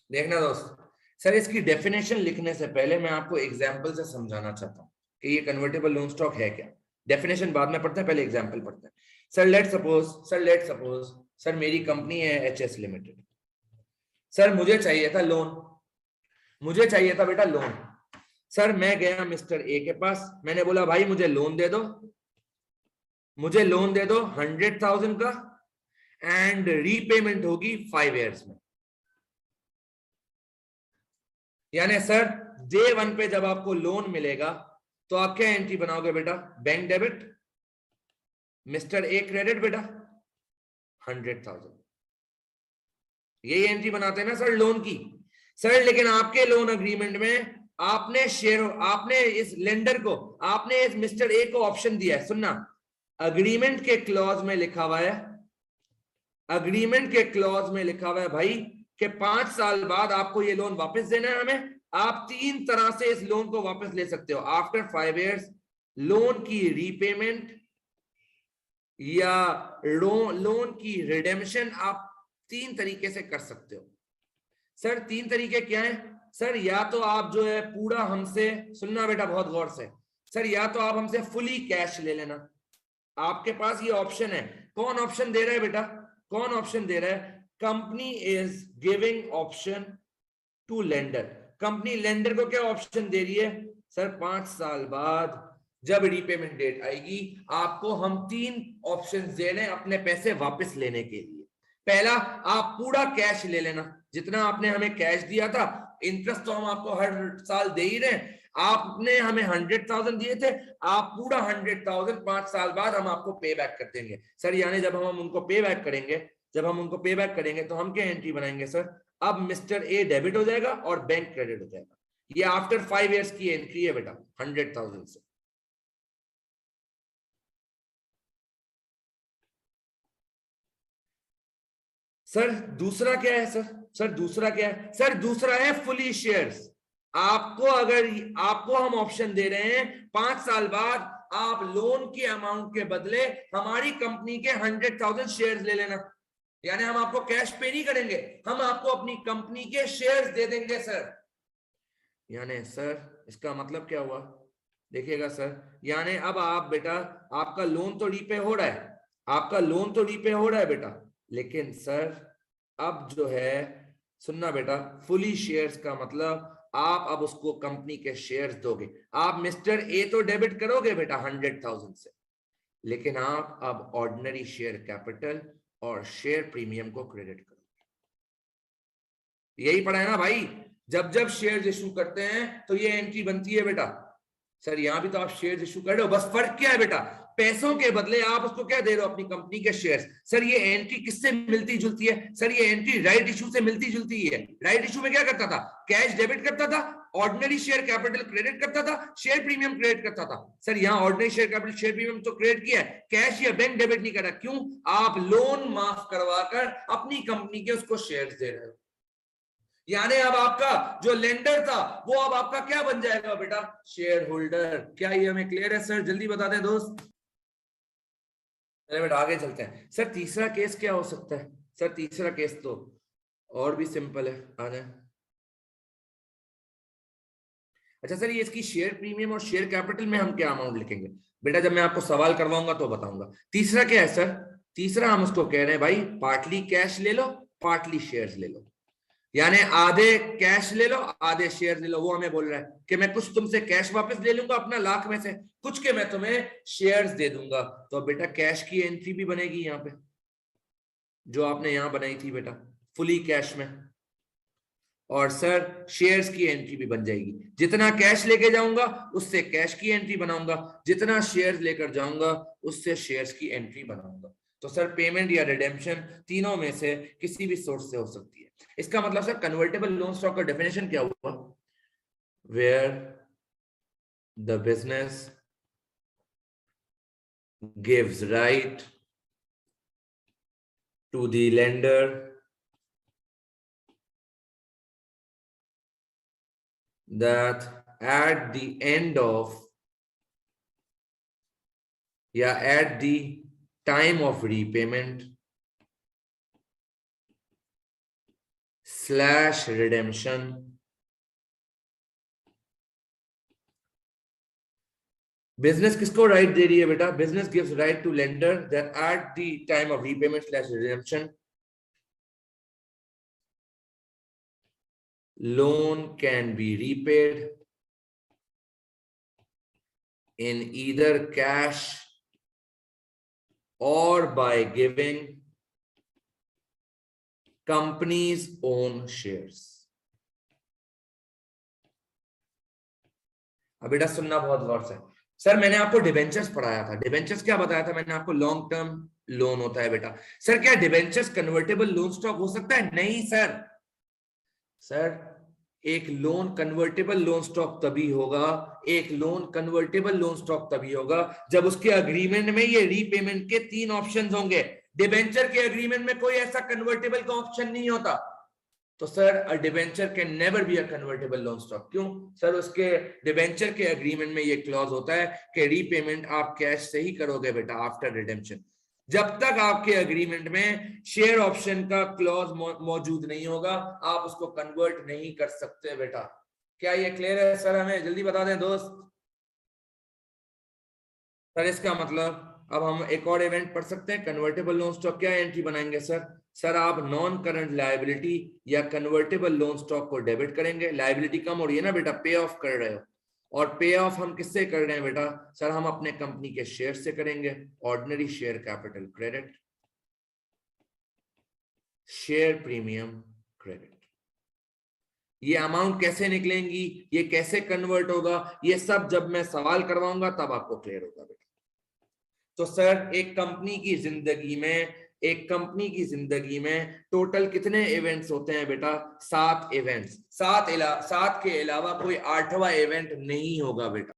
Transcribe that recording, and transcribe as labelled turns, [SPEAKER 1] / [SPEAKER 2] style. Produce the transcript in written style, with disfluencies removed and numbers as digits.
[SPEAKER 1] देखना दोस्त, सर इसकी डेफिनेशन लिखने से पहले मैं आपको एग्जाम्पल से समझाना चाहता हूँ कि ये कन्वर्टेबल लोन स्टॉक है क्या। डेफिनेशन बाद में पढ़ते हैं, पहले एग्जाम्पल पढ़ते हैं। सर लेट सपोज सर मेरी कंपनी है HS लिमिटेड। सर मुझे चाहिए था लोन, मुझे चाहिए था बेटा लोन। सर मैं गया मिस्टर ए के पास, मैंने बोला भाई मुझे लोन दे दो, मुझे लोन दे दो 100,000 का, एंड रीपेमेंट होगी 5 ईयर्स में। यानी सर डे 1 पे जब आपको लोन मिलेगा तो आप क्या एंट्री बनाओगे बेटा? Bank debit, mister a credit बेटा 100,000। यही एंट्री बनाते हैं ना सर लोन की। सर लेकिन आपके लोन अग्रीमेंट में आपने इस लेंडर को, आपने इस मिस्टर ए को ऑप्शन दिया है। सुनना, अग्रीमेंट के क्लॉज में लिखा हुआ है, अग्रीमेंट के क्लॉज में लिखा हुआ है भाई कि 5 साल बाद आपको ये लोन वापस देना है हमें। आप 3 तरह से इस लोन को वापस ले सकते हो। आफ्टर 5 इयर्स लोन की रीपेमेंट या लोन की रिडेम्पशन आप 3 तरीके से कर सकते हो। सर 3 तरीके क्या है? सर या तो आप जो है पूरा हमसे, सुनना बेटा बहुत गौर से, सर या तो आप हमसे फुली कैश ले लेना, आपके पास ये ऑप्शन है। कौन ऑप्शन दे रहा है बेटा? कौन ऑप्शन दे रहा है? Company is giving option to lender. Company lender को क्या ऑप्शन दे रही है? सर 5 साल बाद जब रीपेमेंट डेट आएगी आपको हम 3 ऑप्शन दे रहे हैं अपने पैसे वापस लेने के लिए। पहला, आप पूरा कैश ले लेना, जितना आपने हमें कैश दिया था, इंटरेस्ट तो हम आपको हर साल दे ही रहे हैं। आपने हमें 100,000 दिए थे, आप पूरा 100,000 5 साल बाद हम आपको पे बैक कर देंगे। सर यानी जब हम उनको पे बैक करेंगे, जब हम उनको पे बैक करेंगे तो हम क्या एंट्री बनाएंगे सर? अब मिस्टर ए डेबिट हो जाएगा और बैंक क्रेडिट हो जाएगा। ये आफ्टर 5 इयर्स की एंट्री है बेटा 100,000 से। सर दूसरा क्या है सर? सर दूसरा क्या है? सर दूसरा है फुली शेयर्स। आपको अगर आपको हम ऑप्शन दे रहे हैं 5 साल बाद आप लोन के अमाउंट के बदले हमारी कंपनी के 100,000 शेयर्स ले लेना। यानी हम आपको कैश पे नहीं करेंगे, हम आपको अपनी कंपनी के शेयर्स दे देंगे सर। यानी सर इसका मतलब क्या हुआ? देखिएगा सर, यानी अब आप बेटा, आपका लोन तो रीपे हो रहा है, आपका लोन तो रीपे हो रहा है बेटा, लेकिन सर अब जो है, सुनना बेटा, फुली शेयर्स का मतलब आप अब उसको कंपनी के शेयर्स दोगे। आप मिस्टर ए तो डेबिट करोगे बेटा 100,000 से, लेकिन आप अब ऑर्डिनरी शेयर कैपिटल और शेयर प्रीमियम को क्रेडिट करोगे। यही पढ़ा है ना भाई? जब जब शेयर्स इशू करते हैं तो ये एंट्री बनती है बेटा। सर यहां भी तो आप शेयर्स इशू कर रहे हो, बस फर्क क्या है बेटा? पैसों के बदले आप उसको क्या दे रहे हो? अपनी कंपनी के शेयर्स। सर ये एंट्री किससे मिलती जुलती है? सर ये एंट्री राइट इशू से मिलती जुलती है। राइट इशू में क्या करता था? कैश डेबिट करता था, ऑर्डिनरी शेयर कैपिटल क्रेडिट करता था, शेयर प्रीमियम क्रेडिट करता था। सर यहाँ ordinary share capital share premium तो क्रेडिट किया है, कैश या बैंक डेबिट नहीं करा। क्यों? आप लोन माफ करवाकर अपनी कंपनी के उसको शेयर्स दे रहे हो। यानी अब आपका जो लेंडर था वो अब आपका क्या बन जाएगा बेटा? Share holder. क्या ये हमें क्लियर है सर? जल्दी बता दें दोस्त। चलिए बेटा आगे चलते हैं। सर तीसरा केस क्या हो सकता है? सर तीसरा केस तो और भी सिंपल है, आ जाए। अच्छा सर, ये इसकी शेयर प्रीमियम और शेयर कैपिटल में हम क्या अमाउंट लिखेंगे? बेटा जब मैं आपको सवाल करवाऊंगा तो बताऊंगा। तीसरा क्या है सर? तीसरा हम उसको कह रहे हैं भाई पार्टली कैश ले लो, पार्टली शेयर्स ले लो। यानी आधे कैश ले लो, आधे शेयर ले लो। वो हमें बोल रहा है कि मैं कुछ तुमसे कैश वापस ले लूंगा अपना लाख में से, कुछ के मैं तुम्हें शेयर्स दे दूंगा। तो बेटा कैश की एंट्री भी बनेगी यहाँ पे, जो आपने यहां बनाई थी बेटा फुली कैश में। और सर शेयर्स की एंट्री भी बन जाएगी। जितना कैश लेके जाऊंगा उससे कैश की एंट्री बनाऊंगा, जितना शेयर्स लेकर जाऊंगा उससे शेयर्स की एंट्री बनाऊंगा। तो सर पेमेंट या रिडेम्पशन तीनों में से किसी भी सोर्स से हो सकती है। इसका मतलब सर कन्वर्टेबल लोन स्टॉक का डेफिनेशन क्या हुआ? Where the business gives right to the lender that at the end of at the time of repayment slash redemption business किसको राइट दे रही है बेटा? Business gives right to lender that at the time of repayment slash redemption loan can be repaid in either cash or by giving company's own shares. अब बेटा सुनना बहुत गौर से। सर मैंने आपको डिबेंचर्स पढ़ाया था, डिबेंचर्स क्या बताया था मैंने आपको? लॉन्ग टर्म लोन होता है बेटा। सर क्या डिबेंचर्स कन्वर्टेबल लोन स्टॉक हो सकता है? नहीं सर। सर एक लोन कन्वर्टेबल लोन स्टॉक तभी होगा, एक लोन कन्वर्टेबल लोन स्टॉक तभी होगा जब उसके अग्रीमेंट में ये रीपेमेंट के 3 ऑप्शंस होंगे। डिबेंचर के अग्रीमेंट में कोई ऐसा कन्वर्टेबल का ऑप्शन नहीं होता। तो sir a debenture can never be a convertible loan stock. क्यों? सर उसके डिबेंचर के अग्रीमेंट में ये क्लॉज होता है कि रीपेमेंट आप कैश से ही करोगे बेटा आफ्टर रिडेम्पशन। जब तक आपके अग्रीमेंट में शेयर ऑप्शन का क्लॉज मौजूद नहीं होगा आप उसको कन्वर्ट नहीं कर सकते बेटा। क्या ये क्लियर है सर? हमें जल्दी बता दें दोस्त। सर इसका मतलब अब हम एक और इवेंट पढ़ सकते हैं, कन्वर्टेबल लोन स्टॉक क्या एंट्री बनाएंगे सर? सर आप नॉन करंट लायबिलिटी या कन्वर्टेबल लोन स्टॉक को डेबिट करेंगे। लायबिलिटी कम हो रही है ना बेटा, पे ऑफ कर रहे हो, और पे ऑफ हम किससे कर रहे हैं बेटा? सर हम अपने कंपनी के शेयर से करेंगे। Ordinary share capital credit, share premium credit. ये अमाउंट कैसे निकलेंगी, ये कैसे कन्वर्ट होगा, ये सब जब मैं सवाल करवाऊंगा तब आपको क्लियर होगा बेटा। तो सर एक कंपनी की जिंदगी में टोटल कितने इवेंट्स होते हैं बेटा? 7 इवेंट्स। 7 के अलावा कोई 8वां इवेंट नहीं होगा बेटा।